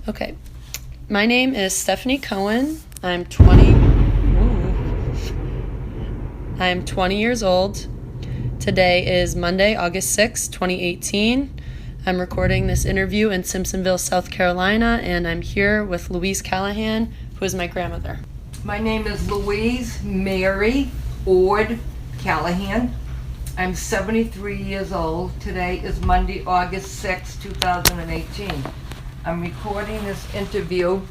Okay. My name is Stephanie Cohen. I'm 20 years old. Today is Monday, August 6, 2018. I'm recording this interview in Simpsonville, South Carolina, and I'm here with Louise Callahan, who is my grandmother. My name is Louise Mary Ord Callahan. I'm 73 years old. Today is Monday, August 6, 2018. I'm recording this interview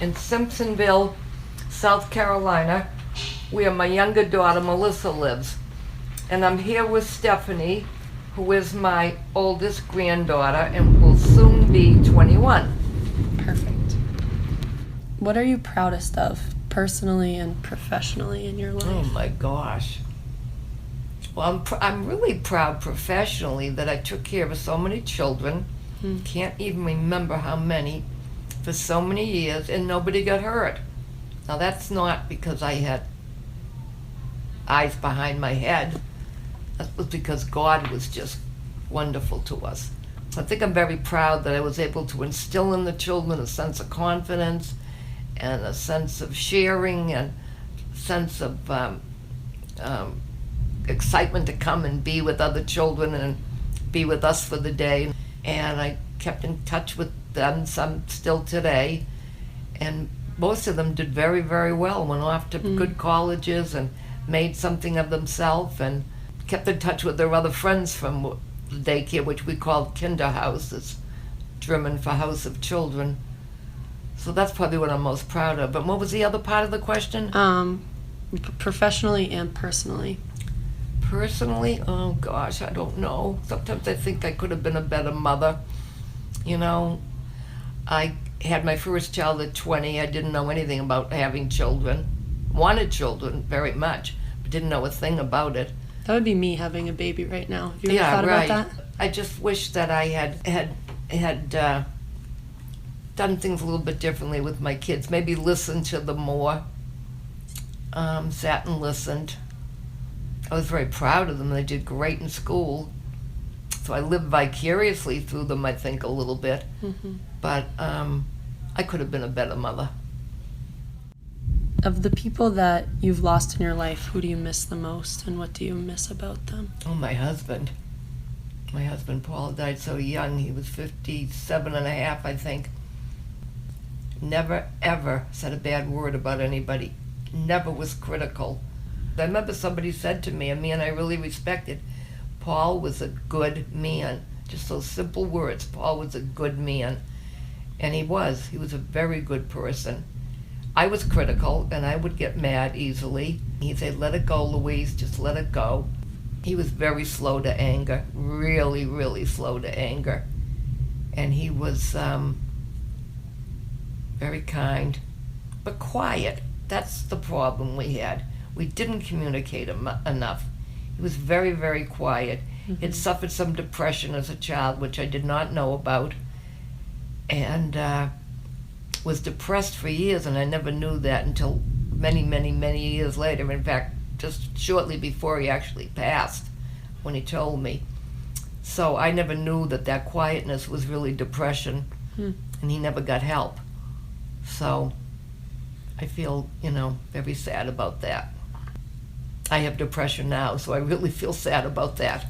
in Simpsonville, South Carolina, where my younger daughter Melissa lives. And I'm here with Stephanie, who is my oldest granddaughter and will soon be 21. Perfect. What are you proudest of, personally and professionally, in your life? Oh my gosh. Well, I'm really proud professionally that I took care of so many children. Can't even remember how many, for so many years, and nobody got hurt. Now that's not because I had eyes behind my head. That was because God was just wonderful to us. I think I'm very proud that I was able to instill in the children a sense of confidence and a sense of sharing and a sense of excitement to come and be with other children and be with us for the day. And I kept in touch with them, some still today, and most of them did very, very well, went off to good colleges and made something of themselves, and kept in touch with their other friends from the daycare, which we called Kinderhaus. It's German for House of Children. So that's probably what I'm most proud of. But what was the other part of the question? Professionally and personally. Personally, oh gosh, I don't know. Sometimes I think I could have been a better mother. You know, I had my first child at 20. I didn't know anything about having children. Wanted children very much, but didn't know a thing about it. That would be me having a baby right now. Have you ever thought about that? I just wish that I had done things a little bit differently with my kids. Maybe listened to them more. Sat and listened. I was very proud of them. They did great in school. So I lived vicariously through them, I think, a little bit. But I could have been a better mother. Of the people that you've lost in your life, who do you miss the most, and what do you miss about them? Oh, my husband. My husband, Paul, died so young. He was 57 and a half, I think. Never, ever said a bad word about anybody. Never was critical. I remember somebody said to me, a man I really respected, Paul was a good man. Just those simple words, Paul was a good man. And he was. He was a very good person. I was critical, and I would get mad easily. He'd say, let it go, Louise, just let it go. He was very slow to anger, really, really slow to anger. And he was very kind, but quiet. That's the problem we had. We didn't communicate enough. He was very, very quiet. He'd suffered some depression as a child, which I did not know about, and was depressed for years, and I never knew that until many, many, many years later. In fact, just shortly before he actually passed, when he told me. So I never knew that quietness was really depression, and he never got help. So I feel, very sad about that. I have depression now, so I really feel sad about that.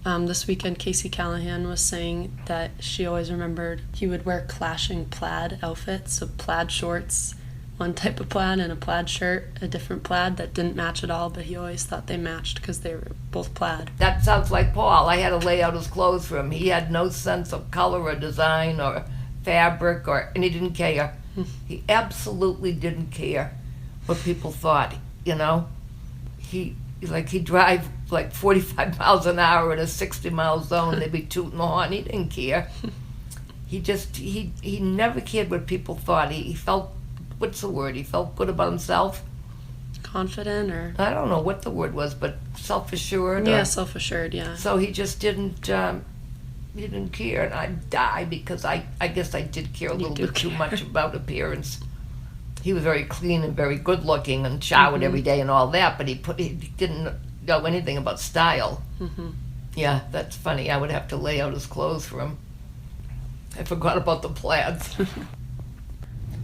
This weekend, Casey Callahan was saying that she always remembered he would wear clashing plaid outfits, so plaid shorts, one type of plaid, and a plaid shirt, a different plaid that didn't match at all, but he always thought they matched because they were both plaid. That sounds like Paul. I had to lay out his clothes for him. He had no sense of color or design or fabric, and he didn't care. He absolutely didn't care what people thought, He'd drive like 45 miles an hour in a 60-mile zone. They'd be tooting the horn. He didn't care. He never cared what people thought. He felt, what's the word? He felt good about himself. Confident, or? I don't know what the word was, but self-assured. Yeah, self-assured, yeah. So he just didn't, he didn't care. And I'd die because I guess I did care a little bit too much about appearance. He was very clean and very good looking and showered every day and all that, but he didn't know anything about style. Yeah, that's funny. I would have to lay out his clothes for him. I forgot about the plaids.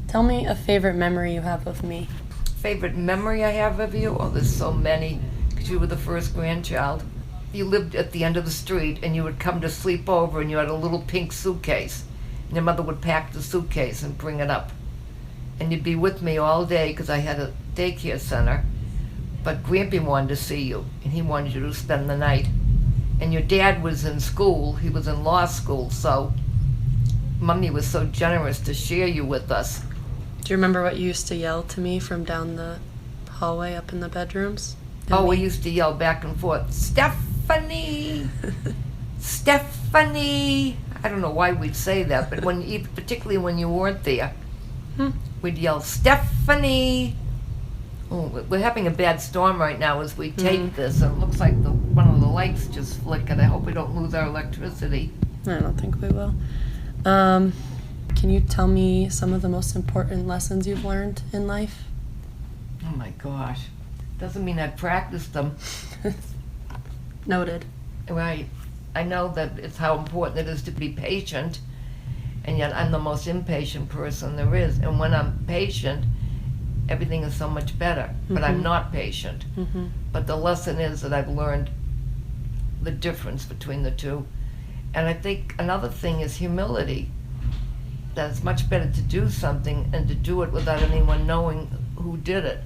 Tell me a favorite memory you have of me. Favorite memory I have of you? Oh, there's so many, because you were the first grandchild. You lived at the end of the street, and you would come to sleep over, and you had a little pink suitcase. And your mother would pack the suitcase and bring it up. And you'd be with me all day, because I had a daycare center. But Grampy wanted to see you, and he wanted you to spend the night. And your dad was in school. He was in law school, so Mummy was so generous to share you with us. Do you remember what you used to yell to me from down the hallway up in the bedrooms? Oh, we used to yell back and forth, Stephanie! Stephanie! I don't know why we'd say that, but particularly when you weren't there, we'd yell, Stephanie! Oh, we're having a bad storm right now as we tape this, and it looks like one of the lights just flickered. I hope we don't lose our electricity. I don't think we will. Can you tell me some of the most important lessons you've learned in life? Oh my gosh. Doesn't mean I practiced them. Noted. Right. I know that it's how important it is to be patient, and yet I'm the most impatient person there is. And when I'm patient, everything is so much better. But I'm not patient. But the lesson is that I've learned the difference between the two. And I think another thing is humility. That it's much better to do something and to do it without anyone knowing who did it.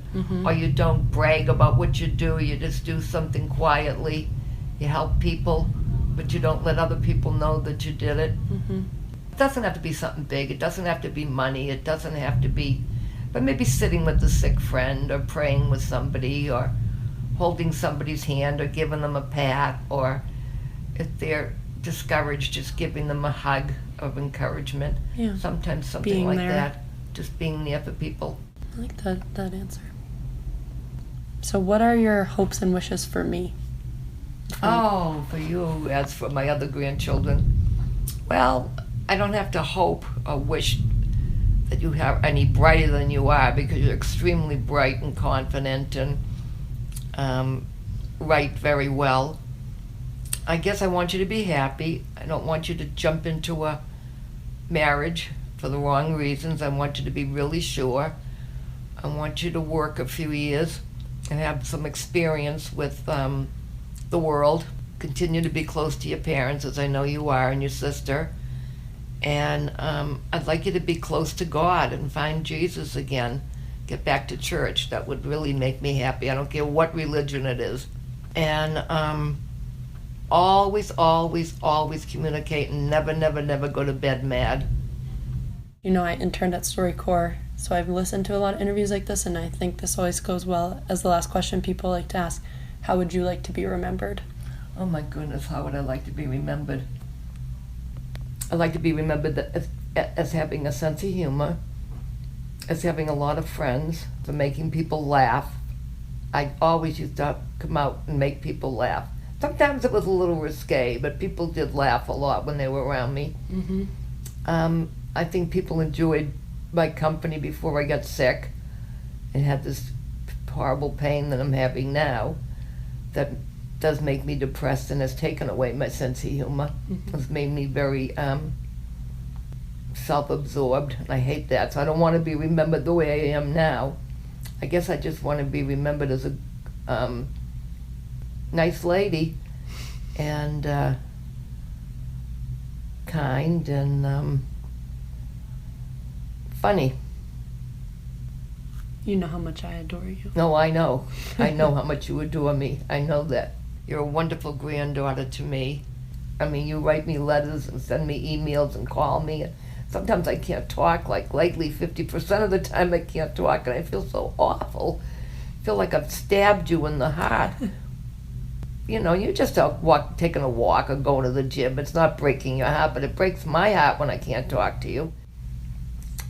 Or you don't brag about what you do, you just do something quietly. You help people, but you don't let other people know that you did it. It doesn't have to be something big, it doesn't have to be money, it doesn't have to be, but maybe sitting with a sick friend, or praying with somebody, or holding somebody's hand, or giving them a pat, or if they're discouraged, just giving them a hug of encouragement. Yeah. Sometimes something Being like there. that. Just being there for people. I like that answer. So what are your hopes and wishes for me? Oh, for you, as for my other grandchildren. Well, I don't have to hope or wish that you are any brighter than you are, because you're extremely bright and confident and write very well. I guess I want you to be happy. I don't want you to jump into a marriage for the wrong reasons. I want you to be really sure. I want you to work a few years and have some experience with the world. Continue to be close to your parents, as I know you are, and your sister. And I'd like you to be close to God and find Jesus again. Get back to church. That would really make me happy. I don't care what religion it is. And always, always, always communicate, and never, never, never go to bed mad. You know, I interned at StoryCorps, so I've listened to a lot of interviews like this, and I think this always goes well as the last question people like to ask. How would you like to be remembered? Oh my goodness, how would I like to be remembered? I'd like to be remembered as having a sense of humor, as having a lot of friends, for making people laugh. I always used to come out and make people laugh. Sometimes it was a little risque, but people did laugh a lot when they were around me. I think people enjoyed my company before I got sick and had this horrible pain that I'm having now that does make me depressed and has taken away my sense of humor. It's made me very self-absorbed, and I hate that. So I don't want to be remembered the way I am now. I guess I just want to be remembered as a nice lady and kind and funny. You know how much I adore you. No, I know. I know how much you adore me. I know that. You're a wonderful granddaughter to me. I mean, you write me letters and send me emails and call me. Sometimes I can't talk. Like lately, 50% of the time I can't talk, and I feel so awful. I feel like I've stabbed you in the heart. You know, you're just out taking a walk or going to the gym. It's not breaking your heart, but it breaks my heart when I can't talk to you.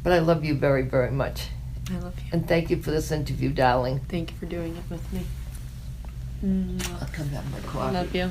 But I love you very, very much. I love you. And thank you for this interview, darling. Thank you for doing it with me. I'll come have my coffee. I love you.